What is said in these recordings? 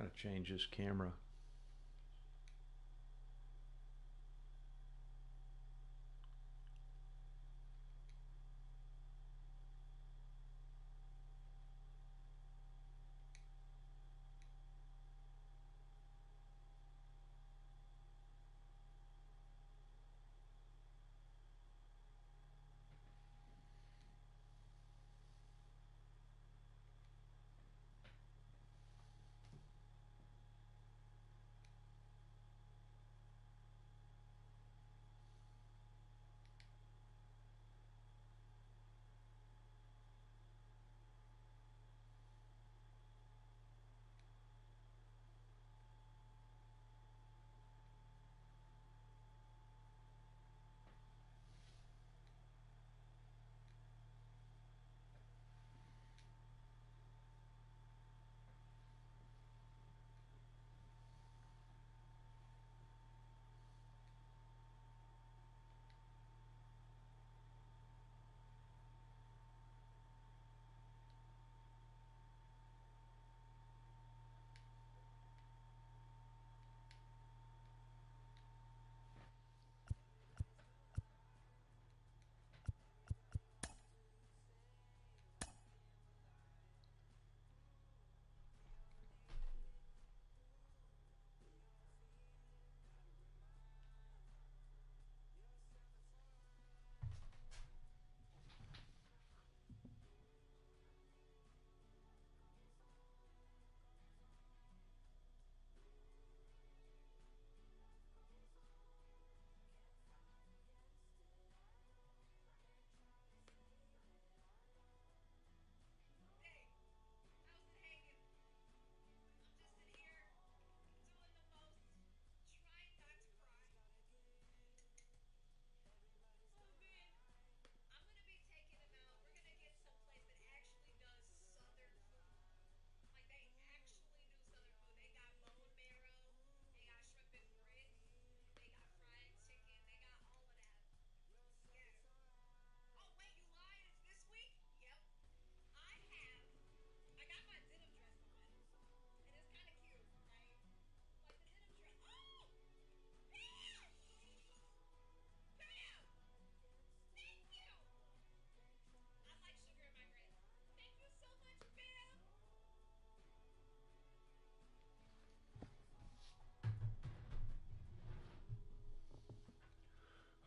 Gotta change this camera.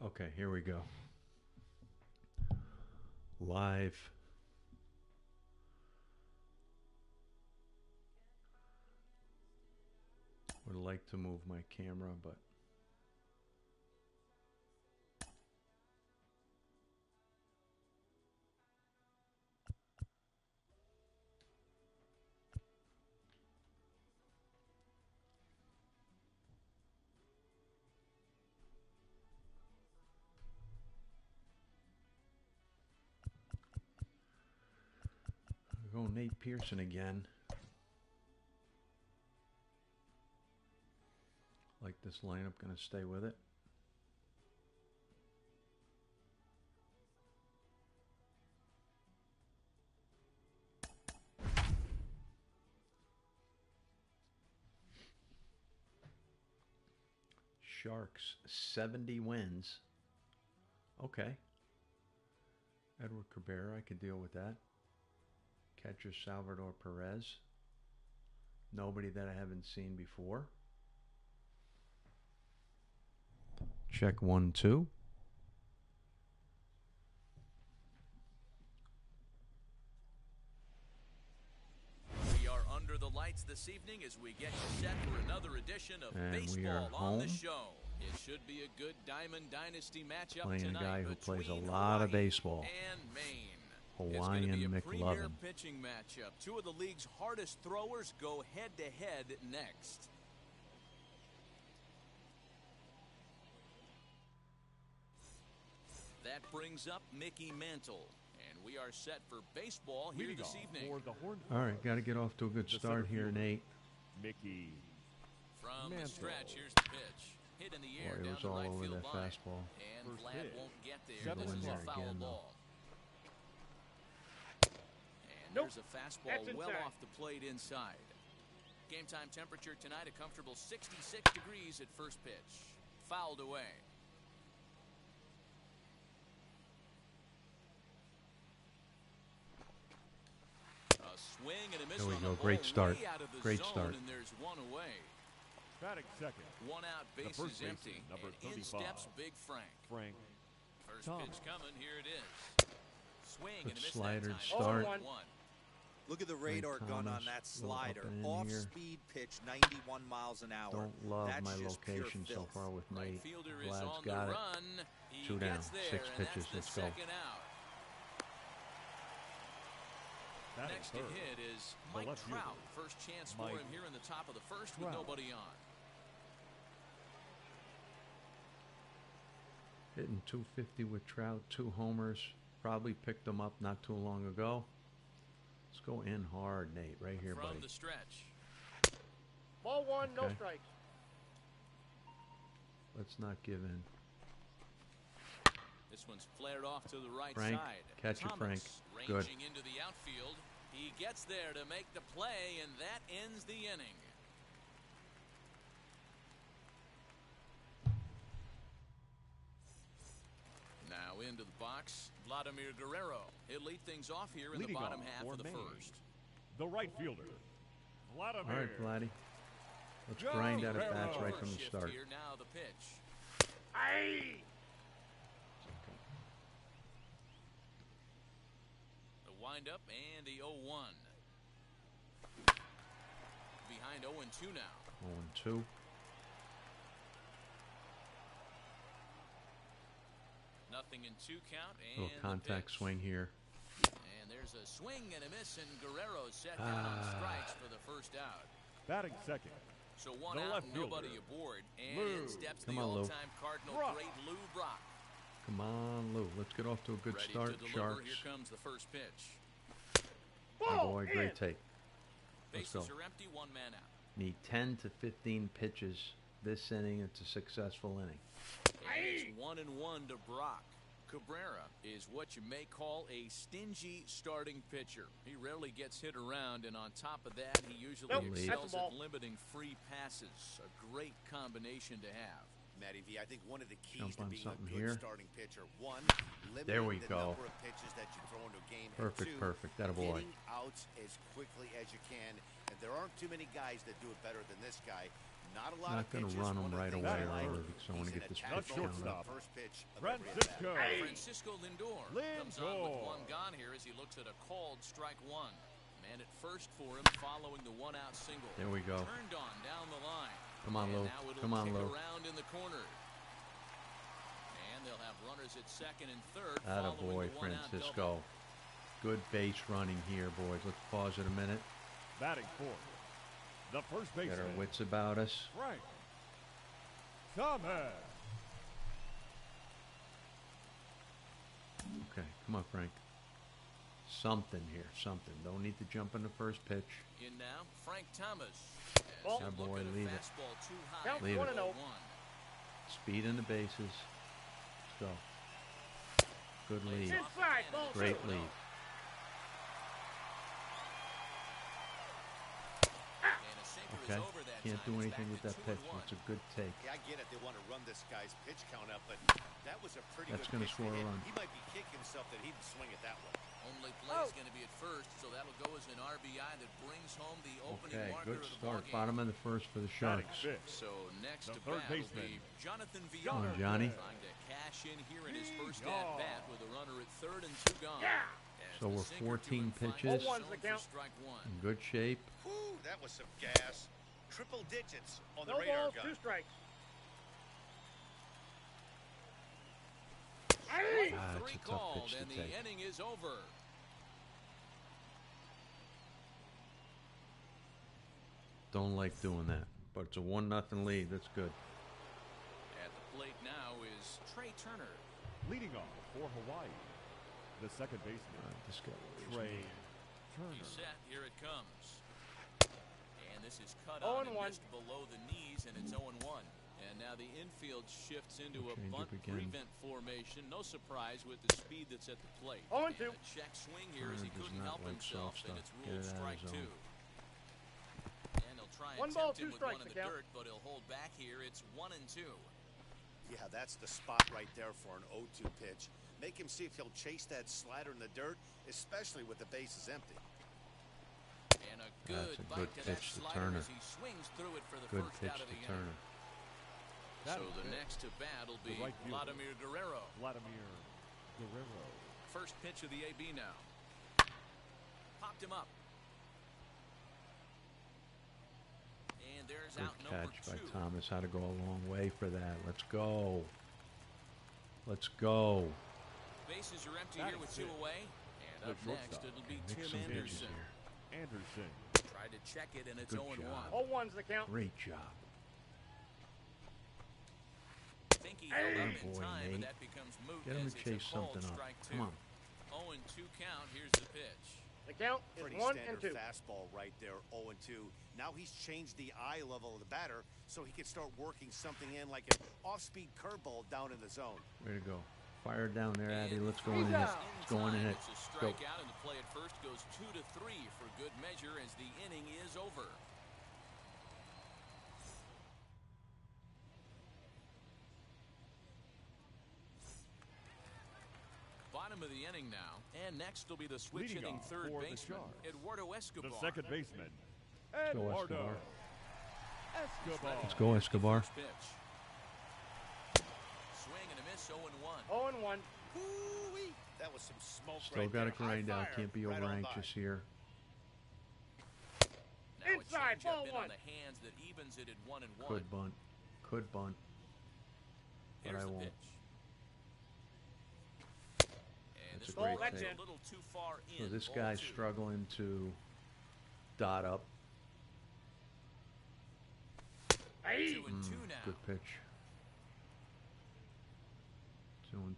Okay, here we go. Live. Would like to move my camera, but we'll go Nate Pearson again. Like this lineup, gonna stay with it. Sharks 70 wins. Okay. Edward Cabrera, I could deal with that. Catcher Salvador Perez. Nobody that I haven't seen before. Check 1-2. We are under the lights this evening as we get you set for another edition of Baseball on the Show. It should be a good Diamond Dynasty matchup playing tonight. A guy who plays a between lot of Hawaii baseball. And Maine. Hawaiian it's going to be a premier McLovin. pitching matchup. Two of the league's hardest throwers go head-to-head next. That brings up Mickey Mantle. And we are set for baseball here this evening. All right, got to get off to a good start here, Nate. Mickey From Mantle. the stretch, here's the pitch. Hit in the air Boy, it down was the all right over field that line. fastball. And First Vlad pitch. won't get there. Seven This is there a foul again, though. ball. And Nope. there's a fastball That's well inside. off the plate inside. Game time temperature tonight, a comfortable 66 degrees at first pitch. Fouled away. A swing and a miss. There we on go. the Great ball, start. way out of the Great zone, start. And there's one away. Batting second. One out, base is empty. Number And in 35. steps Big Frank. First pitch coming. Here it is. Swing and a miss. Slider that time. start. 1. Look at the radar Frank gun on Thomas, that little up slider. and in Off-speed pitch, 91 miles an hour. Don't love That's my just pure location so filth. far with Right Nate. fielder is Vlad's on the got it. run. He 2 down, gets there, 6 and pitches. that's the Let's go. second out. Batting Next to third. hit is The Mike left fielder. Trout. First chance for Mike him here in the top of the first with Trout. nobody on. Hitting 250 with Trout, 2 homers. Probably picked them up not too long ago. Let's go in hard, Nate. Right here, From buddy. the stretch. Ball 1, no Okay. strikes. Let's not give in. This one's flared off to the right Frank, side. catch it, Thomas Frank. ranging Good. into the outfield. He gets there to make the play, and that ends the inning. Now into the box, Vladimir Guerrero. He'll lead things off here in Leading the bottom off half for of the Maine. first. The right fielder. Vladimir. All right, Vladdy. Let's Go, grind out at Guerrero. bats right from the Shift start. Here, now the pitch. Aye! The windup and the 0-1. Behind 0-2 now. 0-2. Nothing in 2 count and Little the contact pitch. swing here. And there's a swing and a miss, and Guerrero's set down on strikes for the first out. Batting second. So one The out, left nobody fielder. aboard, and Lou. in steps Come the on, Lou. all-time Cardinal Brock. great Lou Brock. Come on, Lou. Let's get off to a good Ready start. to deliver. Sharks. Here comes the first pitch. Oh, boy, great take. Let's Bases go. are empty, 1 man out. Need 10 to 15 pitches this inning. It's a successful inning. And it's 1-1 to Brock. Cabrera is what you may call a stingy starting pitcher. He rarely gets hit around, and on top of that, he usually Nope, excels that's a ball. at limiting free passes. A great combination to have. Matty V, I think one of the keys Jump to on being a something good here. starting pitcher, one, There we limiting the go. number of pitches that you throw into a game. Perfect, and 2, perfect. Attaboy. getting outs as quickly as you can. And there aren't too many guys that do it better than this guy. Not a lot Not of going to pitches. run One them of the right things away I like, early because I want to he's get an this attack pitch mode count from up. the first pitch of every Francisco. at-bat. Francisco Lindor comes on with 1 gone here as he looks at a called strike 1. Man at first for him following the 1-out single. There we go. Turned on down the line. Come on, And Lou. now it'll Come on, kick Lou. around in the corner. And they'll have runners at second and third. Attaboy, following the 1-out Francisco. Good base running here, boys. Let's pause it a minute. Batting fourth. The first Get our baseman. wits about us. Frank Thomas. Okay, come on, Frank. Something here, something. Don't need to jump in the first pitch. In now, Frank Thomas. Ball. As Yeah, look boy, at a leave it. fastball too high. Count Leave it. 1-0. 1. Speed in the bases. Let's go. Good lead. Inside, ball 2. Great lead. And a sinker is Okay. over that Can't time. do It's anything back with to that pitch. 2-1. It's a good take. Yeah, I get it. They want to run this guy's pitch count up, but that was a pretty That's good gonna pitch score a hit. run. He might be kicking himself that he didn't swing it that way. Only play is going to be at first, so that'll go as an RBI that brings home the opening Okay, marker good of the start. ballgame. Bottom of the first for the Batting Sharks. fifth. So next The to third bat will baseman. be Jonathan Come Villar. on, Johnny. Trying to cash in here in his first Yeah. at-bat with a runner at third and 2 gone. Yeah. As So the we're sinker 14 to him finds pitches. the 0-1's zone the for count. strike 1. In good shape. Whew, that was some gas. Triple digits on the No radar balls, gun. 2 strikes. Strike Ah, it's 3 a tough called, pitch to and the take. inning is over. Don't like doing that. But it's a 1-0 lead. That's good. At the plate now is Trey Turner. Leading off for Hawaii. The second baseman. This guy. Trey He's Turner. set. Here it comes. And this is cut 0-1. on and missed below the knees, and it's 0-1. And now the infield shifts into We'll a change bunt up again. prevent formation. No surprise with the speed that's at the plate. 0-2. And a check swing here as he Turner does couldn't not help like himself, soft and stuff. it's Get ruled it out of strike his 2. zone. And they'll try One ball, Attempt him two with one strikes, in the the count. dirt, but he'll hold back here. It's 1-2. Yeah, that's the spot right there for an 0-2 pitch. Make him see if he'll chase that slider in the dirt, especially with the bases empty. And a That's good a bite good to that pitch to slider Turner. as he swings through it for the Good first pitch out of to the Turner. inning. That So is the it. next to bat will be The right fielder. Vladimir Guerrero. Vladimir Guerrero. First pitch of the AB now. Popped him up. And there's Good out number catch by 2. Thomas. Had to go a long way for that. Let's go. Let's go. Bases are empty That here is with 2 it. away. And The up next, shortstop. it'll be Mix Tim some pitches Anderson. here. Anderson. Tried to check it, and it's Good 0-1. job. 0-1's the count. Great job. Think he held Hey. up in Boy, time, Nate. and that becomes moot Get him as to it's a chase called something up. strike 2. Come on. 0-2 count. Here's the pitch. The count is Pretty 1 standard and 2. fastball right there, 0-2. Now he's changed the eye level of the batter so he can start working something in like an off-speed curveball down in the zone. Way to go. Fire down there, Addy. And Let's go he's in it. out. Let's go in it. It's a Go. strikeout, and the play at first goes 2-3 for good measure as the inning is over. Bottom of the inning now, and next will be the switch Leading hitting off third for the baseman, Sharks. Eduardo Escobar. The second baseman. go, Eduardo Escobar. Escobar. Let's go, Escobar. First pitch. Swing and a miss, 0-1. 0-1. Ooh-wee. That was some smoke Still right got to there. High grind out. fire, Can't be right over on by. anxious here. Now Inside, a changeup ball in one. on the hands that evens it at 1-1. Could bunt. Could bunt. But Here's I the won't. pitch. And That's this a great ball is take. a little too far So in. this ball guy's 2. struggling to dot up. 2-2 now. Good pitch.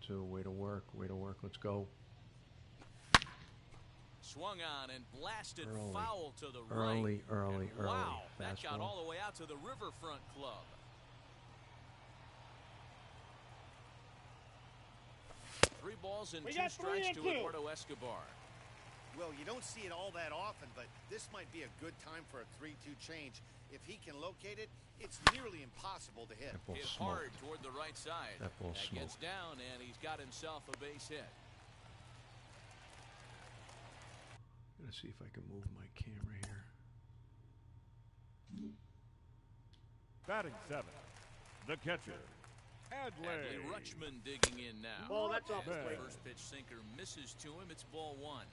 2-2. Way to work. Way to work. Let's go. Swung on and blasted Early. foul to the Early, right. early, And early. wow, that got Fastball. all the way out to the Riverfront Club. Three balls and We 2 got 3 strikes and to 2. Eduardo Escobar. Well, you don't see it all that often, but this might be a good time for a 3-2 change. If he can locate it, it's nearly impossible to hit. That ball Hit smoked. hard toward the right side. That ball gets smoked. down, and he's got himself a base hit. Gonna see if I can move my camera here. Batting 7. The catcher. Adley Adley. Rutschman digging in now. Ball, that's off As the the plate. first pitch sinker misses to him. It's ball 1.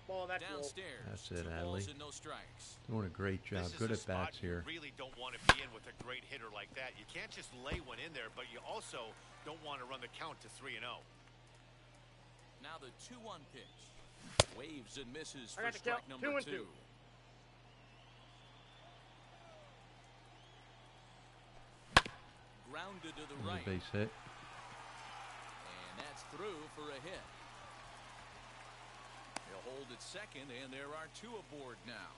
Ball, that's low. Downstairs. That's it, 2 balls Adley. and no strikes. Doing a great job. This is Good a at spot bats here. You really don't want to be in with a great hitter like that. You can't just lay one in there, but you also don't want to run the count to 3-0. Now the 2-1 pitch. Waves and misses I for got the strike count. number 2-2. 2. Grounded to the And right. a base hit. And that's through for a hit. He'll hold at second, and there are 2 aboard now.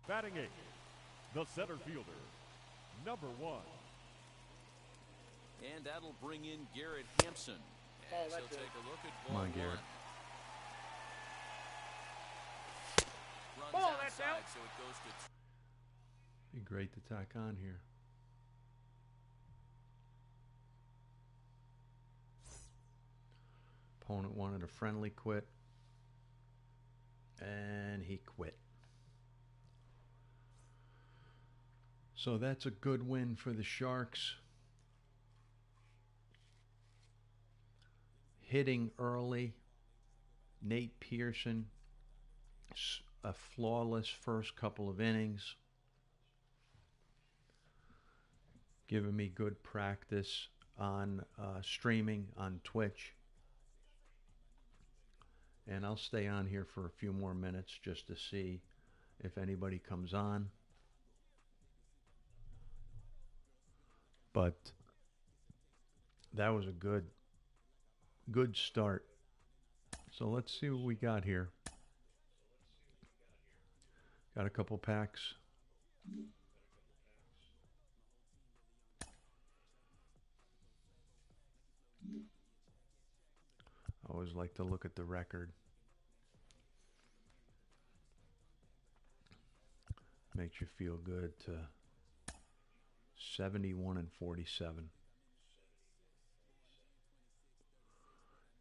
Batting 8. The center fielder. Number 1. And that'll bring in Garrett Hampson. Ball, He'll that's take it. a look at Come ball on, Garrett. one. Runs Ball, that's outside, out. so it goes to Be great to tack on here. Opponent wanted a friendly quit, and he quit. So that's a good win for the Sharks. Hitting early, Nate Pearson, a flawless first couple of innings. Giving me good practice on streaming on Twitch. And I'll stay on here for a few more minutes just to see if anybody comes on. But that was a good start. So let's see what we got here. Got a couple packs. I always like to look at the record. Makes you feel good to 71-47.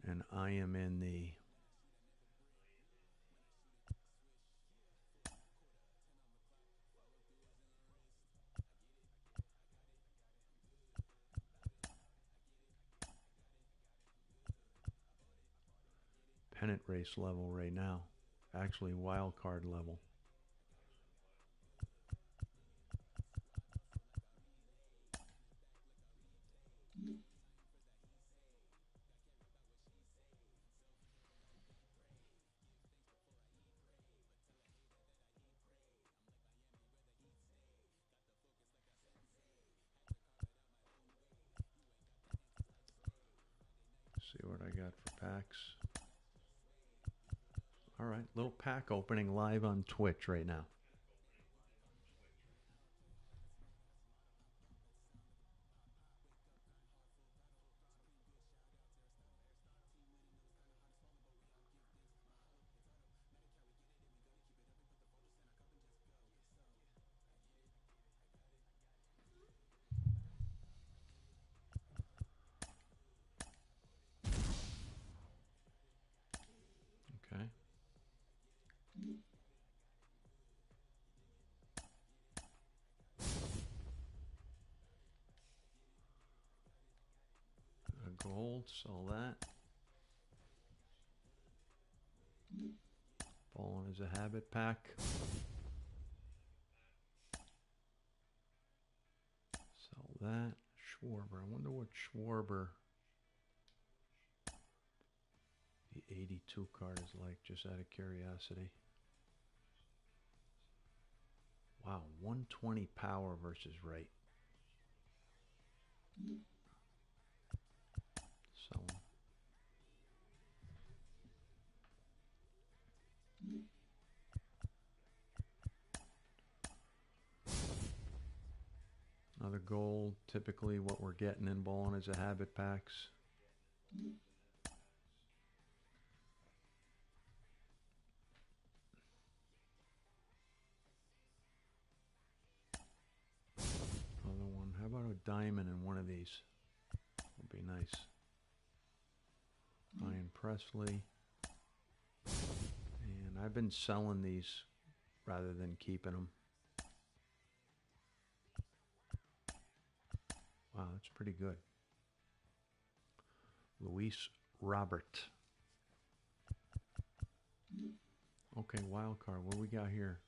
And I am in the pennant race level right now. Actually, wild card level. See what I got for packs. All right, little pack opening live on Twitch right now. Okay. A gold, sell that. Ballin is a habit pack. Sell that. Schwarber. I wonder what Schwarber, the 82 card, is like, just out of curiosity. Wow, 120 power versus rate. Sell them. Another gold, typically what we're getting in bowling is a habit packs. Another one. How about a diamond in one of these? Would be nice. Ryan Presley. And I've been selling these rather than keeping them. Wow, that's pretty good. Luis Robert. Okay, wild card. What do we got here?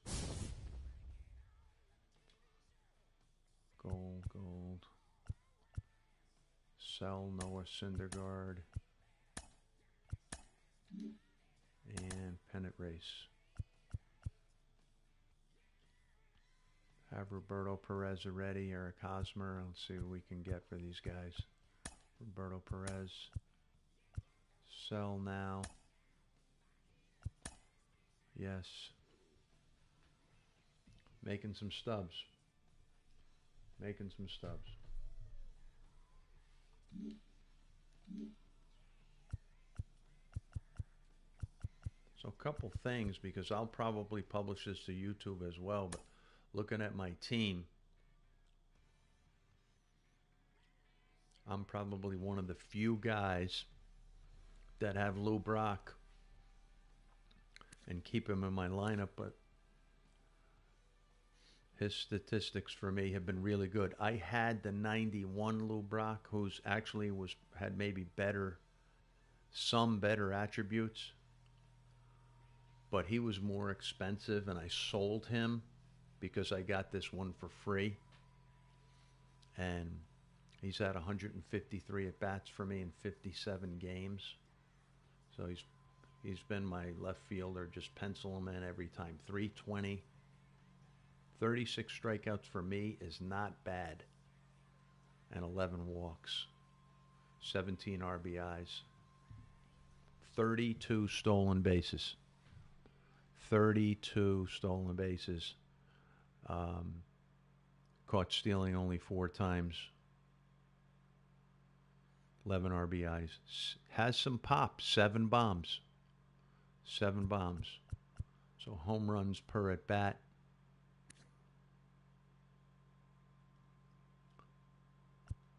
Gold, gold. Sell Noah Syndergaard. And pennant race. Have Roberto Perez already, Eric Hosmer. Let's see what we can get for these guys. Roberto Perez. Sell now. Yes. Making some stubs. Making some stubs. So a couple things, because I'll probably publish this to YouTube as well, but looking at my team, I'm probably one of the few guys that have Lou Brock and keep him in my lineup, but his statistics for me have been really good. I had the 91 Lou Brock, who's actually had maybe some better attributes, but he was more expensive, and I sold him because I got this one for free. And he's had 153 at bats for me in 57 games. So he's been my left fielder. Just pencil him in every time. 320. 36 strikeouts for me is not bad. And 11 walks. 17 RBIs. 32 stolen bases. 32 stolen bases. Caught stealing only 4 times. 11 RBIs. Has some pop. 7 bombs. 7 bombs. So home runs per at bat.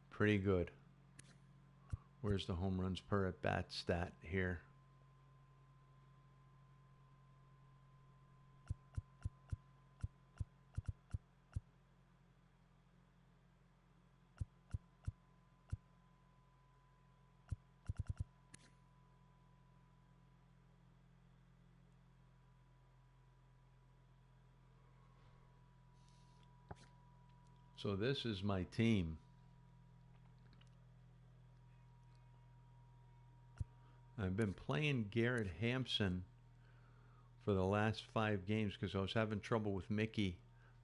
Pretty good. Where's the home runs per at bat stat here? So this is my team. I've been playing Garrett Hampson for the last 5 games because I was having trouble with Mickey,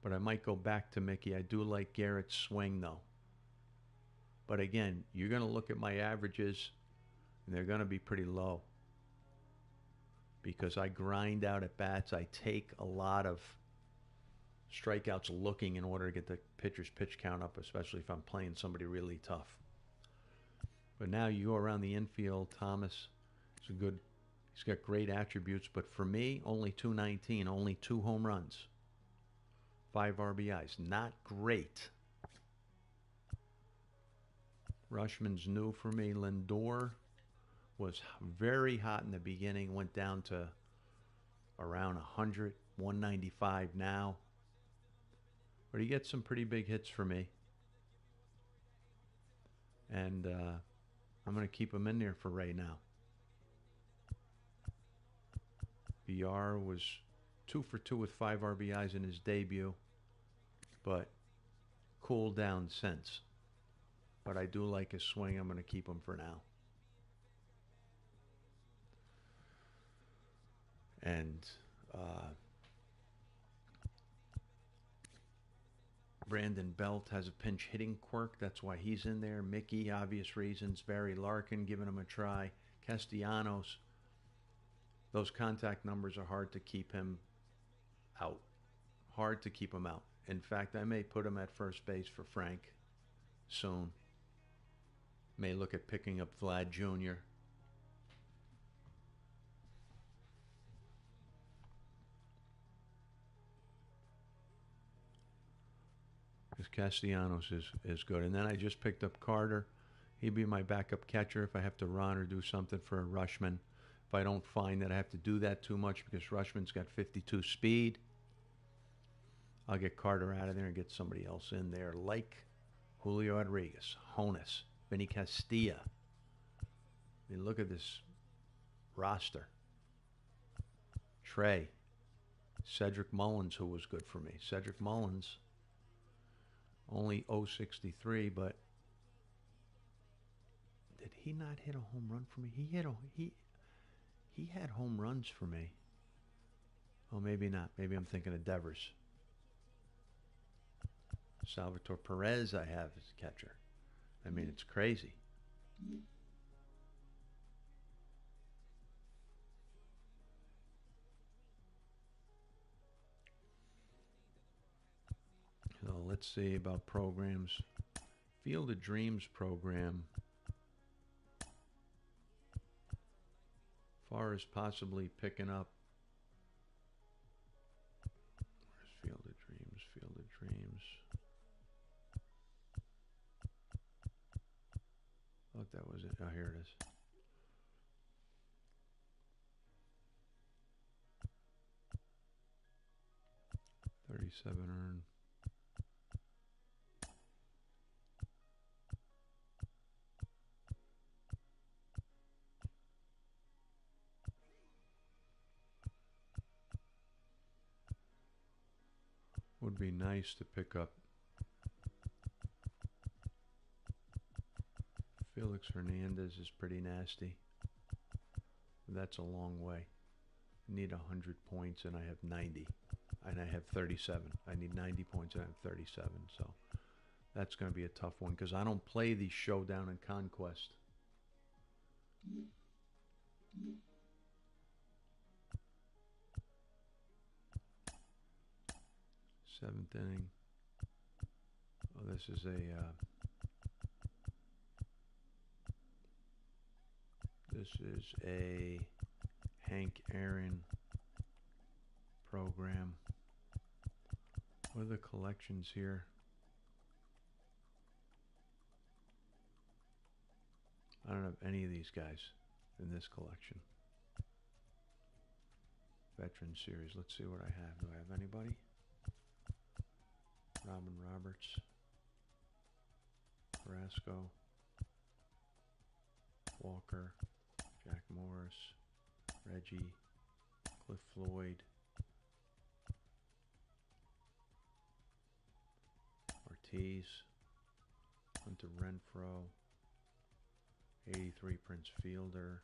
but I might go back to Mickey. I do like Garrett's swing, though. But again, you're going to look at my averages, and they're going to be pretty low because I grind out at bats. I take a lot of strikeouts looking in order to get the pitcher's pitch count up, especially if I'm playing somebody really tough. But now you go around the infield, Thomas. He's got great attributes, but for me, only 219, only 2 home runs, 5 RBIs. Not great. Rushman's new for me. Lindor was very hot in the beginning, went down to around 100, 195 now. But he gets some pretty big hits for me. And I'm going to keep him in there for right now. VR was 2 for 2 with 5 RBIs in his debut, but cooled down since. But I do like his swing. I'm going to keep him for now. And Brandon Belt has a pinch hitting quirk. That's why he's in there. Mickey, obvious reasons. Barry Larkin, giving him a try. Castellanos. Those contact numbers are hard to keep him out. Hard to keep him out. In fact, I may put him at first base for Frank soon. May look at picking up Vlad Jr. Because Castellanos is good. And then I just picked up Carter. He'd be my backup catcher if I have to run or do something for a Rushman. If I don't find that I have to do that too much because Rushman's got 52 speed, I'll get Carter out of there and get somebody else in there like Julio Rodriguez, Honus, Vinny Castilla. I mean, look at this roster. Trey, Cedric Mullins, who was good for me. Cedric Mullins, only 063, but did he not hit a home run for me? He had home runs for me. Oh, maybe not. Maybe I'm thinking of Devers. Salvatore Perez I have as a catcher. I mean, it's crazy. So let's see about programs. Field of Dreams program far as possibly picking up. Where's Field of Dreams? Field of Dreams. Thought that was it. Oh, here it is. $37 earned. Would be nice to pick up Felix Hernandez is pretty nasty. That's a long way. I need 100 points and I have 90. And I have 37. I need 90 points and I have 37. So that's going to be a tough one because I don't play these Showdown and Conquest. Seventh inning. Oh, this is a Hank Aaron program. What are the collections here? I don't have any of these guys in this collection. Veteran Series. Let's see what I have. Do I have anybody? Robin Roberts, Carrasco, Walker, Jack Morris, Reggie, Cliff Floyd, Ortiz, Hunter Renfroe, 83 Prince Fielder,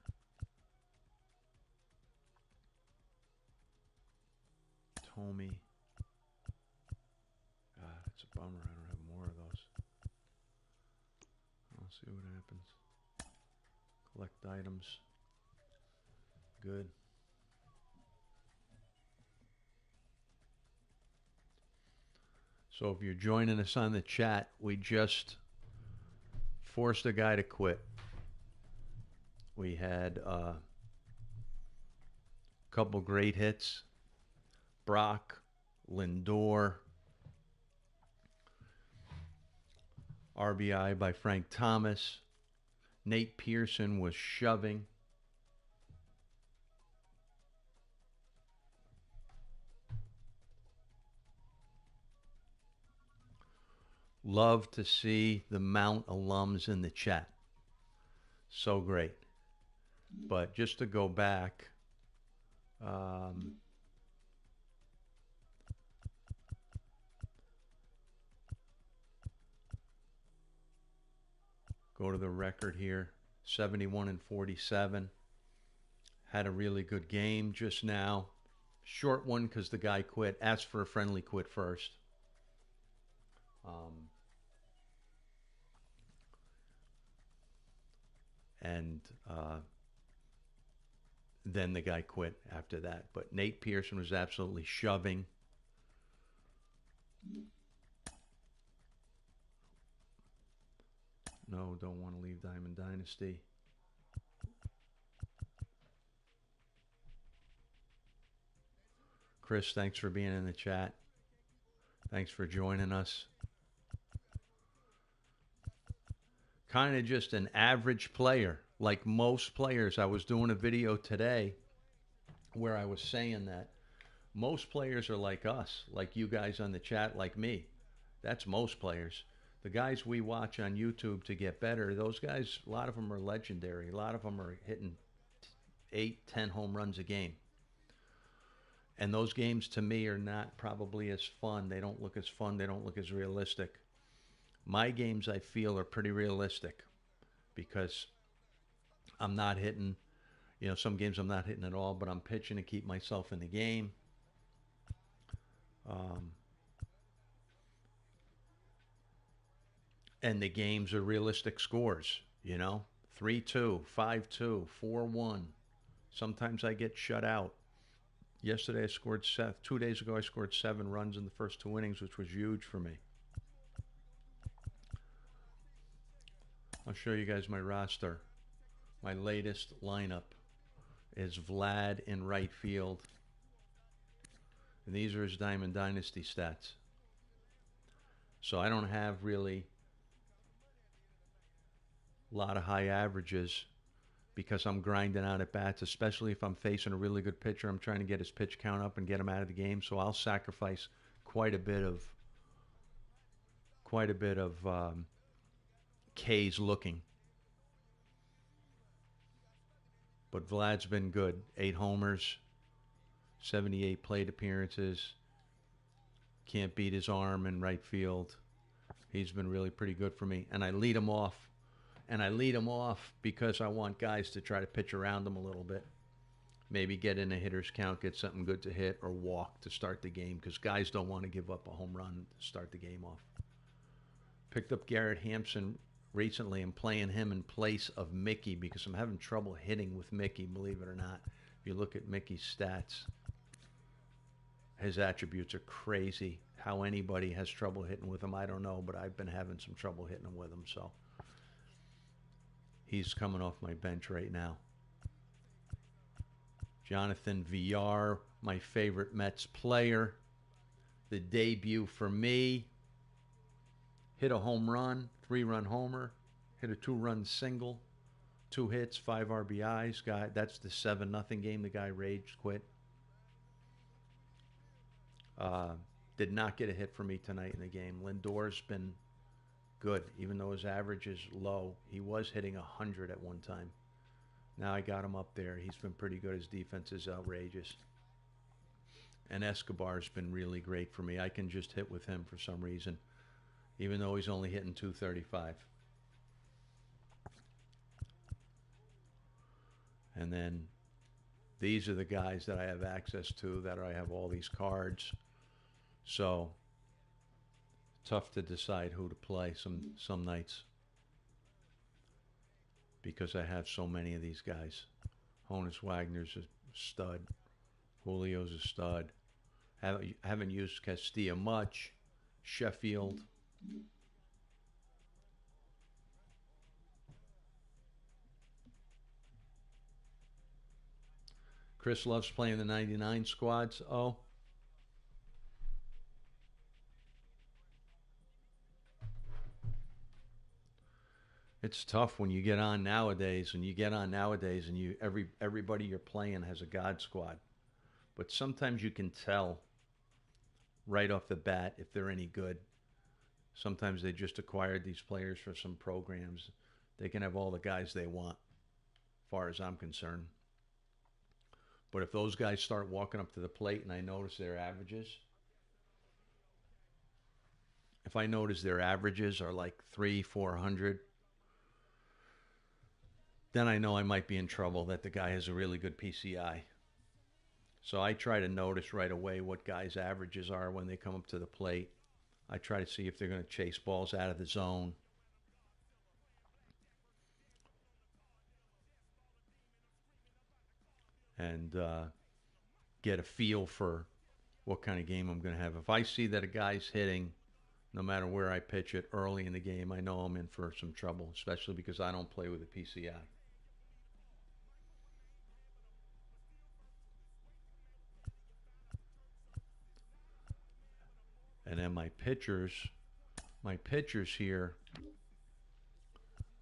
Tomey. It's a bummer I don't have more of those. I'll see what happens. Collect items. Good. So if you're joining us on the chat, we just forced a guy to quit. We had a couple great hits. Brock, Lindor, RBI by Frank Thomas. Nate Pearson was shoving. Love to see the Mount alums in the chat. So great. But just to go back, go to the record here. 71 and 47. Had a really good game just now. Short one because the guy quit. Asked for a friendly quit first. And then the guy quit after that. But Nate Pearson was absolutely shoving. No, don't want to leave Diamond Dynasty. Chris, thanks for being in the chat. Thanks for joining us. Kind of just an average player, like most players. I was doing a video today where I was saying that most players are like us, like you guys on the chat, like me. That's most players. The guys we watch on YouTube to get better, those guys, a lot of them are legendary. A lot of them are hitting 8, 10 home runs a game. And those games, to me, are not probably as fun. They don't look as fun. They don't look as realistic. My games, I feel, are pretty realistic because I'm not hitting, some games I'm not hitting at all, but I'm pitching to keep myself in the game. And the games are realistic scores, 3-2, 5-2, 4-1. Sometimes I get shut out. Yesterday I scored 2 days ago I scored 7 runs in the first 2 innings, which was huge for me. I'll show you guys my roster, my latest lineup. is Vlad in right field. And these are his Diamond Dynasty stats. So I don't have really a lot of high averages because I'm grinding out at bats, especially if I'm facing a really good pitcher. I'm trying to get his pitch count up and get him out of the game. So I'll sacrifice quite a bit of K's looking. But Vlad's been good. 8 homers, 78 plate appearances. Can't beat his arm in right field. He's been really pretty good for me. And I lead him off. And I lead him off because I want guys to try to pitch around him a little bit. Maybe get in a hitter's count, get something good to hit, or walk to start the game because guys don't want to give up a home run to start the game off. Picked up Garrett Hampson recently and playing him in place of Mickey because I'm having trouble hitting with Mickey, believe it or not. If you look at Mickey's stats, his attributes are crazy. How anybody has trouble hitting with him, I don't know, but I've been having some trouble hitting him with him, so he's coming off my bench right now. Jonathan Villar, my favorite Mets player. The debut for me. Hit a home run, 3-run homer. Hit a 2-run single. 2 hits, 5 RBIs. Guy, that's the 7-0 game. The guy raged, quit. Did not get a hit for me tonight in the game. Lindor's been good, even though his average is low. He was hitting 100 at one time. Now I got him up there. He's been pretty good. His defense is outrageous. And Escobar's been really great for me. I can just hit with him for some reason, even though he's only hitting 235. And then these are the guys that I have access to, that I have all these cards. So tough to decide who to play some nights because I have so many of these guys. Honus Wagner's a stud. Julio's a stud. Haven't used Castilla much. Sheffield. Chris loves playing the 99 squads. Oh. It's tough when you get on nowadays, and everybody you're playing has a God squad. But sometimes you can tell right off the bat if they're any good. Sometimes they just acquired these players for some programs. They can have all the guys they want, as far as I'm concerned. But if those guys start walking up to the plate and I notice their averages, if I notice their averages are like 300-400, then I know I might be in trouble, that the guy has a really good PCI. So I try to notice right away what guys' averages are when they come up to the plate. I try to see if they're going to chase balls out of the zone. And get a feel for what kind of game I'm going to have. If I see that a guy's hitting, no matter where I pitch it early in the game, I know I'm in for some trouble, especially because I don't play with a PCI. And then my pitchers here,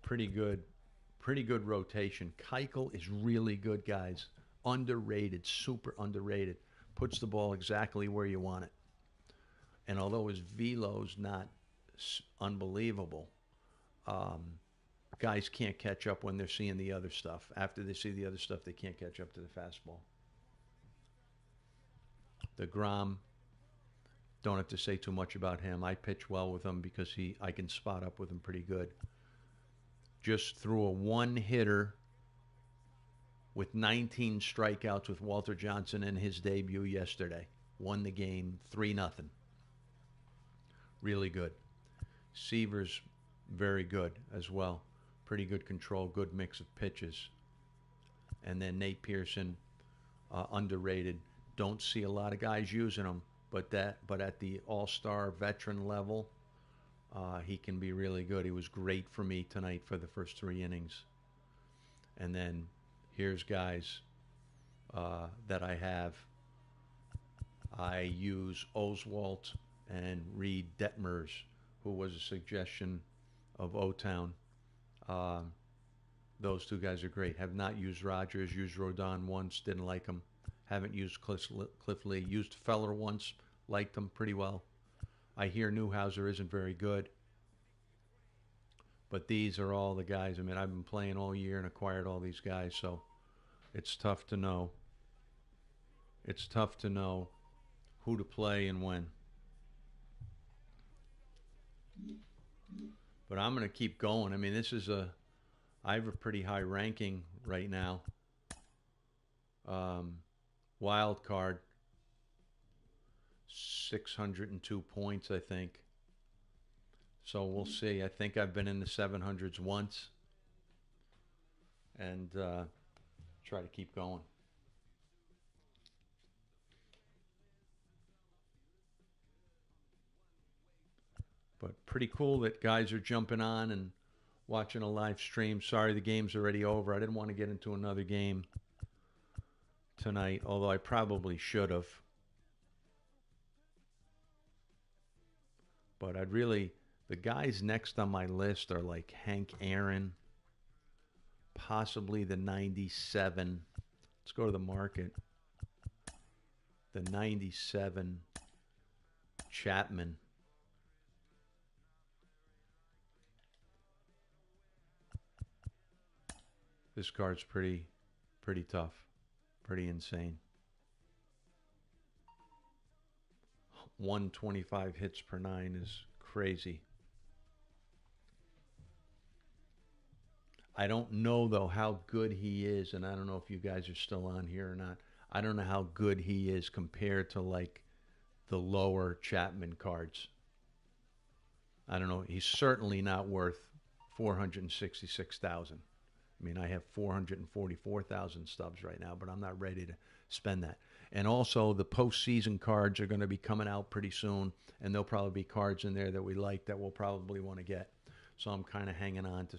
pretty good rotation. Keuchel is really good, guys. Underrated, super underrated. Puts the ball exactly where you want it. And although his velo's not unbelievable, guys can't catch up when they're seeing the other stuff. After they see the other stuff, they can't catch up to the fastball. The Grom, don't have to say too much about him. I pitch well with him because I can spot up with him pretty good. Just threw a one-hitter with 19 strikeouts with Walter Johnson in his debut yesterday. Won the game 3-0. Really good. Seaver's very good as well. Pretty good control, good mix of pitches. And then Nate Pearson, underrated. Don't see a lot of guys using him, but at the all-star veteran level, he can be really good. He was great for me tonight for the first 3 innings. And then here's guys that I have. I use Oswalt and Reed Detmers, who was a suggestion of O-Town. Those two guys are great. Have not used Rogers. Used Rodon once. Didn't like him. Haven't used Cliff Lee. Used Feller once. Liked him pretty well. I hear Newhouser isn't very good. But these are all the guys. I mean, I've been playing all year and acquired all these guys, so it's tough to know. It's tough to know who to play and when. But I'm going to keep going. I mean, I have a pretty high ranking right now. Wild card, 602 points, I think. So we'll see. I think I've been in the 700s once. And try to keep going. But pretty cool that guys are jumping on and watching a live stream. Sorry the game's already over. I didn't want to get into another game tonight, although I probably should have. But the guys next on my list are like Hank Aaron, possibly the 97. Let's go to the market. The 97 Chapman. This card's pretty tough, pretty insane. 125 hits per 9 is crazy. I don't know, though, how good he is, and I don't know if you guys are still on here or not. I don't know how good he is compared to, like, the lower Chapman cards. I don't know. He's certainly not worth $466,000. I mean, I have 444,000 stubs right now, but I'm not ready to spend that. And also, the postseason cards are going to be coming out pretty soon, and there'll probably be cards in there that we like that we'll probably want to get. So I'm kind of hanging on to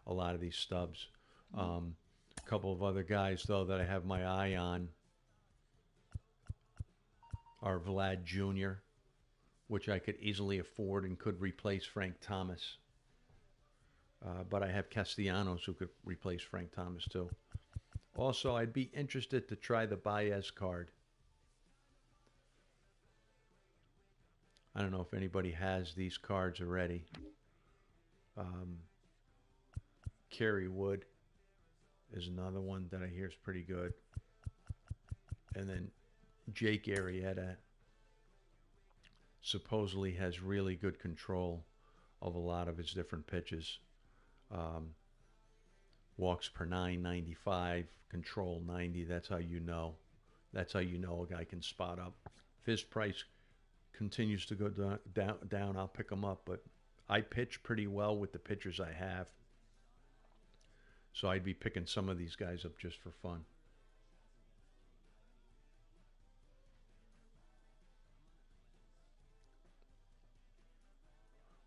a lot of these stubs. A couple of other guys, though, that I have my eye on are Vlad Jr., which I could easily afford and could replace Frank Thomas. But I have Castellanos who could replace Frank Thomas too. Also, I'd be interested to try the Baez card. I don't know if anybody has these cards already. Kerry Wood is another one that I hear is pretty good. And then Jake Arrieta supposedly has really good control of a lot of his different pitches. Walks per 9, 95, control 90. That's how you know. That's how you know a guy can spot up. If his price continues to go down, I'll pick him up. But I pitch pretty well with the pitchers I have. So I'd be picking some of these guys up just for fun.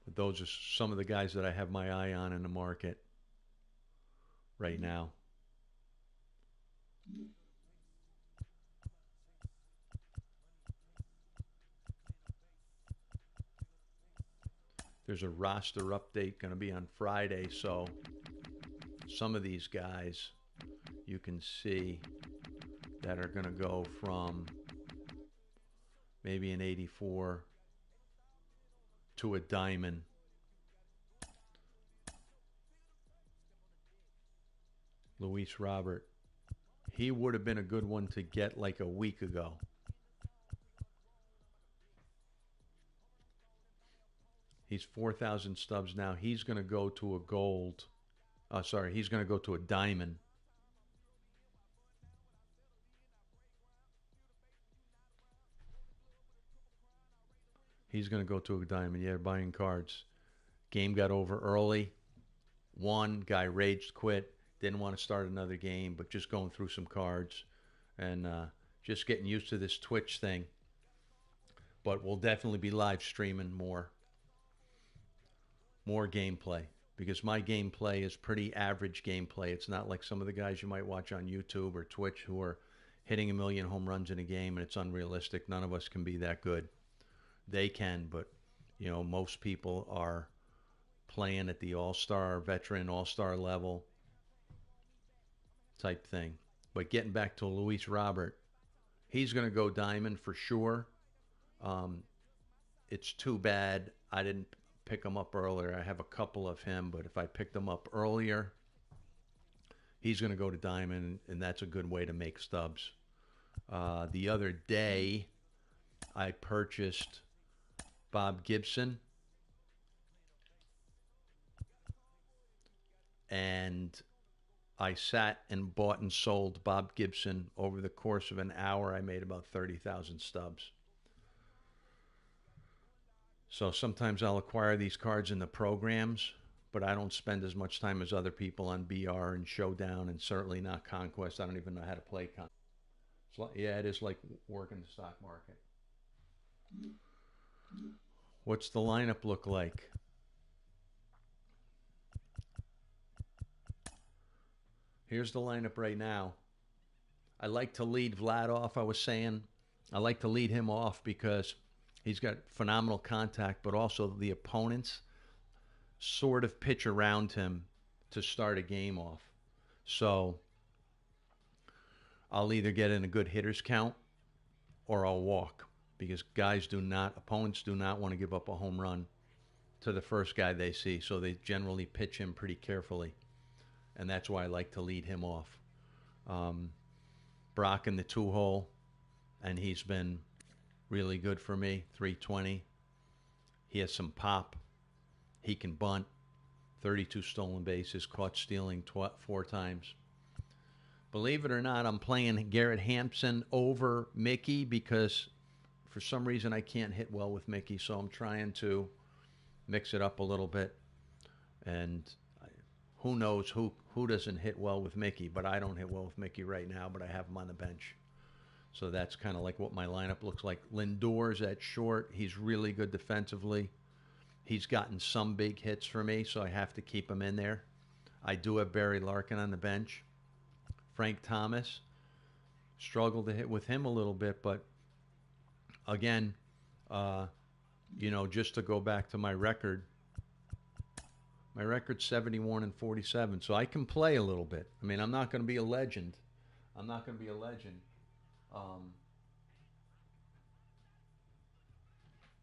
But those are some of the guys that I have my eye on in the market right now. There's a roster update going to be on Friday, so some of these guys you can see that are going to go from maybe an 84 to a diamond. Luis Robert. He would have been a good one to get like a week ago. He's 4,000 stubs now. He's going to go to a gold. He's going to go to a diamond. He's going to go to a diamond. Yeah, buying cards. Game got over early. One guy raged quit. Didn't want to start another game, but just going through some cards and just getting used to this Twitch thing. But we'll definitely be live streaming more gameplay because my gameplay is pretty average gameplay. It's not like some of the guys you might watch on YouTube or Twitch who are hitting a million home runs in a game, and it's unrealistic. None of us can be that good. They can, but most people are playing at the all-star, veteran all-star level type thing. But getting back to Luis Robert, he's going to go diamond for sure. It's too bad I didn't pick him up earlier. I have a couple of him, but if I picked him up earlier, he's going to go to diamond, and that's a good way to make stubs. The other day, I purchased Bob Gibson, and I sat and bought and sold Bob Gibson. Over the course of an hour, I made about 30,000 stubs. So sometimes I'll acquire these cards in the programs, but I don't spend as much time as other people on BR and Showdown, and certainly not Conquest. I don't even know how to play Conquest. Yeah, it is like working the stock market. What's the lineup look like? Here's the lineup right now. I like to lead Vlad off. I was saying I like to lead him off because he's got phenomenal contact, but also the opponents sort of pitch around him to start a game off. So I'll either get in a good hitter's count or I'll walk, because opponents do not want to give up a home run to the first guy they see. So they generally pitch him pretty carefully. And that's why I like to lead him off. Brock in the 2-hole, and he's been really good for me, 320. He has some pop. He can bunt. 32 stolen bases, caught stealing 4 times. Believe it or not, I'm playing Garrett Hampson over Mickey because for some reason I can't hit well with Mickey, so I'm trying to mix it up a little bit. And who knows who doesn't hit well with Mickey, but I don't hit well with Mickey right now, but I have him on the bench. So that's kind of like what my lineup looks like. Lindor's at short. He's really good defensively. He's gotten some big hits for me, so I have to keep him in there. I do have Barry Larkin on the bench. Frank Thomas, struggled to hit with him a little bit, but again, just to go back to my record, my record's 71-47, so I can play a little bit. I mean, I'm not going to be a legend.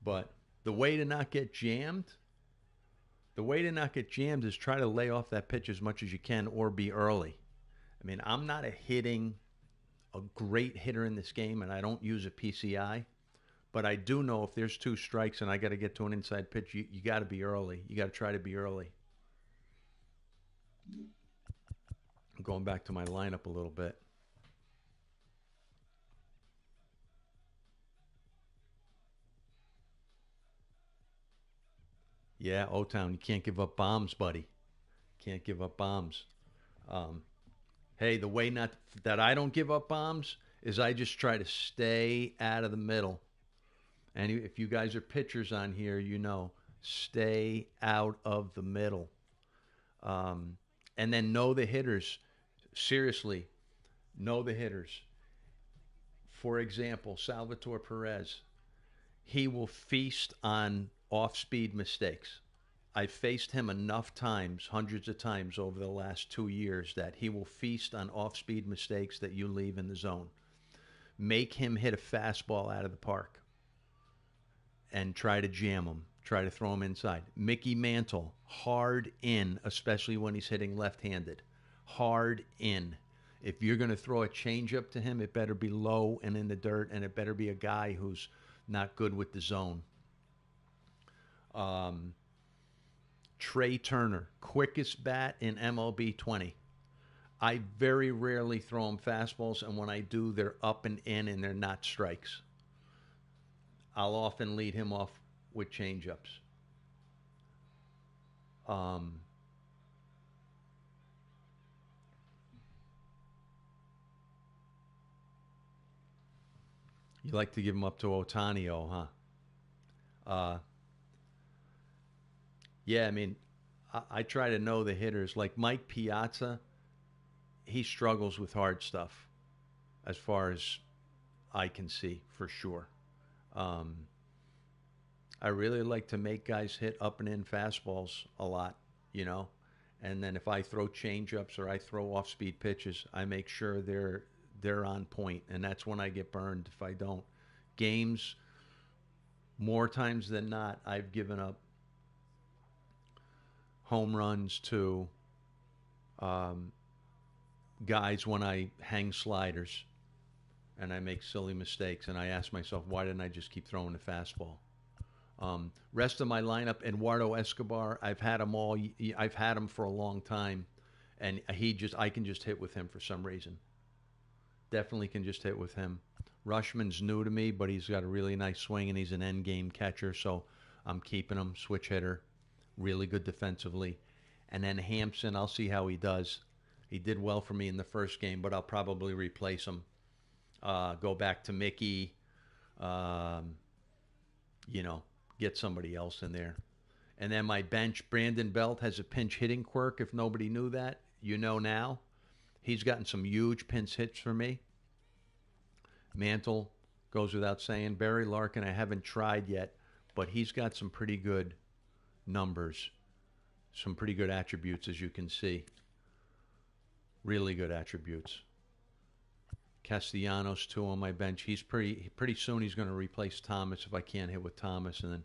But the way to not get jammed is try to lay off that pitch as much as you can or be early. I mean, I'm not a great hitter in this game, and I don't use a PCI, but I do know if there's 2 strikes and I got to get to an inside pitch, you got to be early. You got to try to be early. I'm going back to my lineup a little bit. Yeah, O-Town, you can't give up bombs, buddy. Can't give up bombs. Hey, the way not that I don't give up bombs is I just try to stay out of the middle. And if you guys are pitchers on here, stay out of the middle. And then know the hitters. Seriously, know the hitters. For example, Salvatore Perez. He will feast on off-speed mistakes. I've faced him enough times, hundreds of times over the last 2 years, that he will feast on off-speed mistakes that you leave in the zone. Make him hit a fastball out of the park and try to jam him. Try to throw him inside. Mickey Mantle, hard in, especially when he's hitting left-handed. Hard in. If you're going to throw a changeup to him, it better be low and in the dirt, and it better be a guy who's not good with the zone. Trey Turner, quickest bat in MLB 20. I very rarely throw him fastballs, and when I do, they're up and in, and they're not strikes. I'll often lead him off with changeups. You like to give him up to Ohtani, huh? Yeah, I mean, I try to know the hitters. Like Mike Piazza, he struggles with hard stuff, as far as I can see for sure. Um, I really like to make guys hit up and in fastballs a lot, you know. And then if I throw changeups or I throw off speed pitches, I make sure they're on point, and that's when I get burned if I don't. Games, more times than not, I've given up home runs to um, guys when I hang sliders and I make silly mistakes, and I ask myself, why didn't I just keep throwing the fastball? Rest of my lineup, Eduardo Escobar, I've had him all. I've had him for a long time, and I can just hit with him for some reason. Definitely can just hit with him. Rushman's new to me, but he's got a really nice swing, and he's an end game catcher, so I'm keeping him. Switch hitter, really good defensively. And then Hampson, I'll see how he does. He did well for me in the first game, but I'll probably replace him. Go back to Mickey. You know, get somebody else in there. And then my bench, Brandon Belt has a pinch hitting quirk. If nobody knew that, you know now. He's gotten some huge pinch hits for me. Mantle goes without saying. Barry Larkin, I haven't tried yet, but he's got some pretty good numbers, some pretty good attributes, as you can see. Really good attributes. Castellanos, too, on my bench. He's pretty soon he's going to replace Thomas if I can't hit with Thomas. And then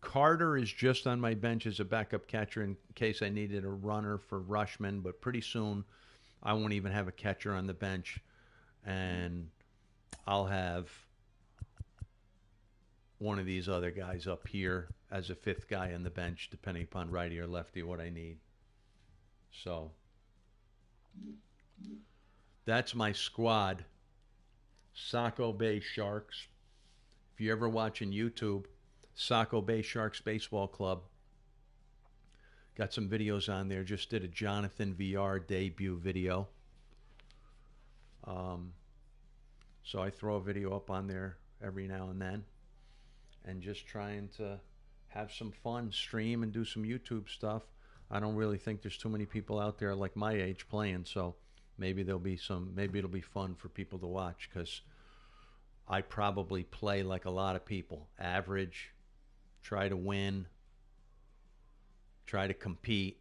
Carter is just on my bench as a backup catcher in case I needed a runner for Rushman, but pretty soon I won't even have a catcher on the bench, and I'll have one of these other guys up here as a fifth guy on the bench, depending upon righty or lefty, what I need. So that's my squad. Saco Bay Sharks. If you're ever watching YouTube, Saco Bay Sharks Baseball Club. Got some videos on there. Just did a Jonathan VR debut video. So I throw a video up on there every now and then. And just trying to have some fun, stream and do some YouTube stuff. I don't really think there's too many people out there like my age playing, so maybe it'll be fun for people to watch, because I probably play like a lot of people. Average, try to win, try to compete.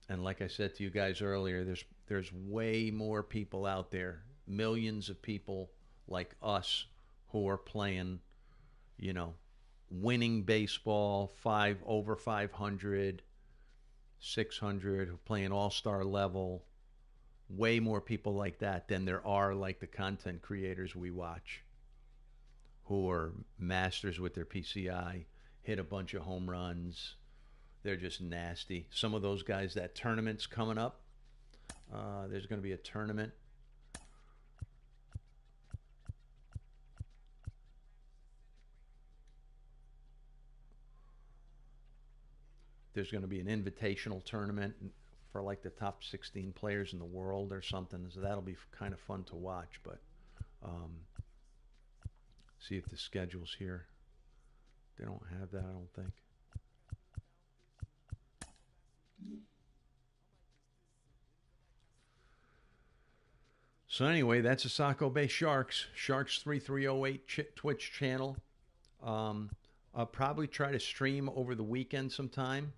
And like I said to you guys earlier, there's way more people out there, millions of people like us who are playing, you know, winning baseball, over 500, 600, who playing all-star level. Way more people like that than there are like the content creators we watch, who are masters with their PCI, hit a bunch of home runs. They're just nasty. Some of those guys, that tournament's coming up. There's going to be a tournament. There's going to be an invitational tournament for like the top 16 players in the world or something. So that'll be kind of fun to watch. But see if the schedule's here. They don't have that, I don't think. So anyway, that's the Saco Bay Sharks. Sharks 3308 Twitch channel. I'll probably try to stream over the weekend sometime.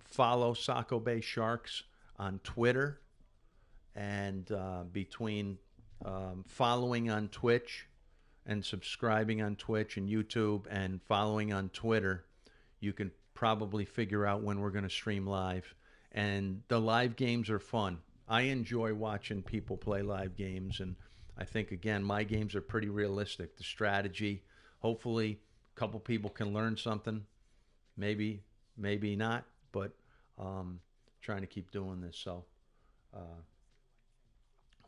Follow Saco Bay Sharks on Twitter, and between following on Twitch and subscribing on Twitch and YouTube and following on Twitter, you can probably figure out when we're going to stream live. And the live games are fun. I enjoy watching people play live games, and I think, again, my games are pretty realistic. The strategy, hopefully a couple people can learn something, maybe not, but trying to keep doing this. So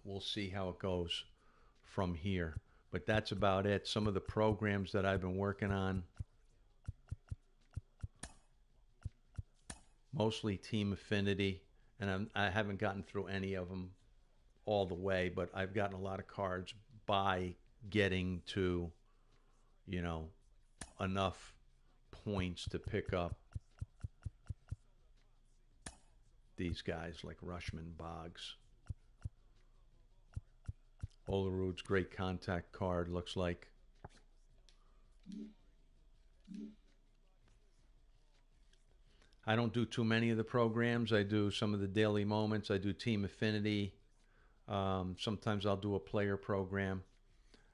we'll see how it goes from here. But that's about it. Some of the programs that I've been working on, mostly Team Affinity, and I haven't gotten through any of them all the way, but I've gotten a lot of cards by getting to, enough points to pick up these guys like Rushman, Boggs. Olerud's great contact card, looks like. I don't do too many of the programs. I do some of the daily moments. I do Team Affinity. Sometimes I'll do a player program.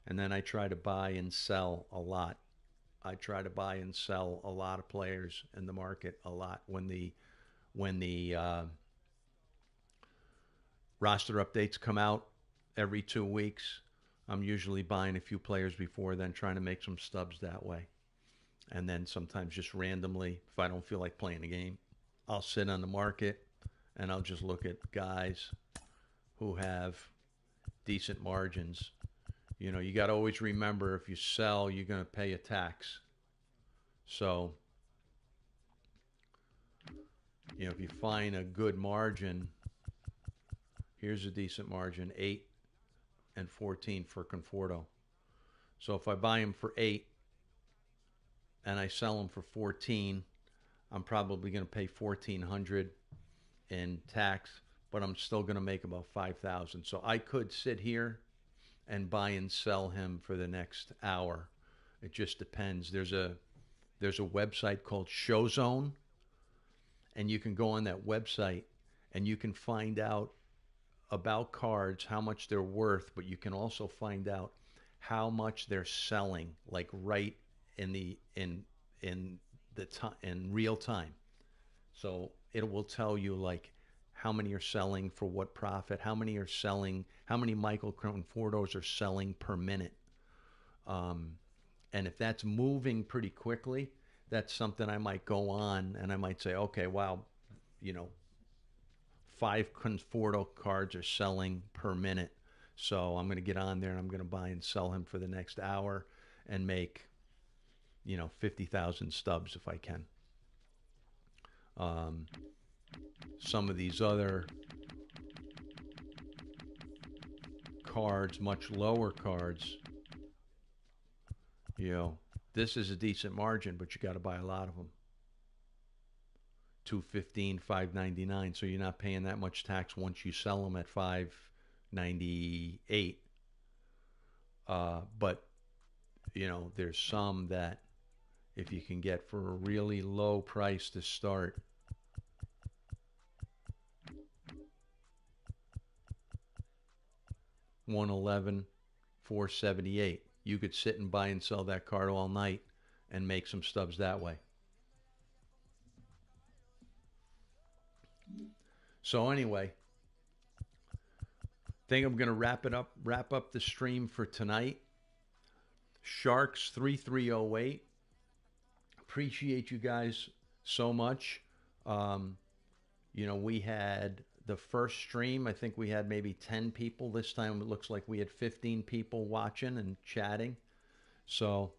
And then I try to buy and sell a lot. I try to buy and sell a lot of players in the market a lot. When the roster updates come out every 2 weeks, I'm usually buying a few players before then, trying to make some stubs that way. And then sometimes just randomly, if I don't feel like playing a game, I'll sit on the market and I'll just look at guys who have decent margins. You know, you got to always remember, if you sell, you're going to pay a tax. So, you know, if you find a good margin, here's a decent margin, 8 and 14 for Conforto. So if I buy him for 8 and I sell him for 14, I'm probably going to pay $1,400 in tax, but I'm still going to make about $5,000. So I could sit here and buy and sell him for the next hour. It just depends. There's a website called ShowZone, and you can go on that website and you can find out about cards, how much they're worth, but you can also find out how much they're selling, like right in real time. So it will tell you like how many are selling for what profit, how many are selling, how many Michael Confortos are selling per minute. And if that's moving pretty quickly, that's something I might go on and I might say, okay, wow, you know, 5 Conforto cards are selling per minute. So I'm going to get on there and I'm going to buy and sell him for the next hour and make, you know, 50,000 stubs if I can. Some of these other cards, much lower cards, you know, this is a decent margin, but you got to buy a lot of them. $215, $599, so you're not paying that much tax once you sell them at $598. But you know, there's some that if you can get for a really low price to start, $111, $478. You could sit and buy and sell that card all night and make some stubs that way. So anyway, think I'm going to wrap up the stream for tonight. Sharks 3308. Appreciate you guys so much. You know, we had the first stream, I think we had maybe 10 people. This time it looks like we had 15 people watching and chatting. So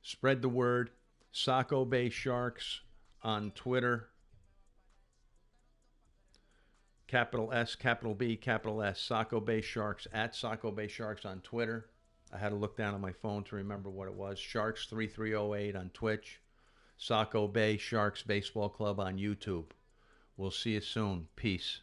spread the word. Saco Bay Sharks on Twitter. Capital S, capital B, capital S. Saco Bay Sharks, at Saco Bay Sharks on Twitter. I had to look down on my phone to remember what it was. Sharks 3308 on Twitch. Saco Bay Sharks Baseball Club on YouTube. We'll see you soon. Peace.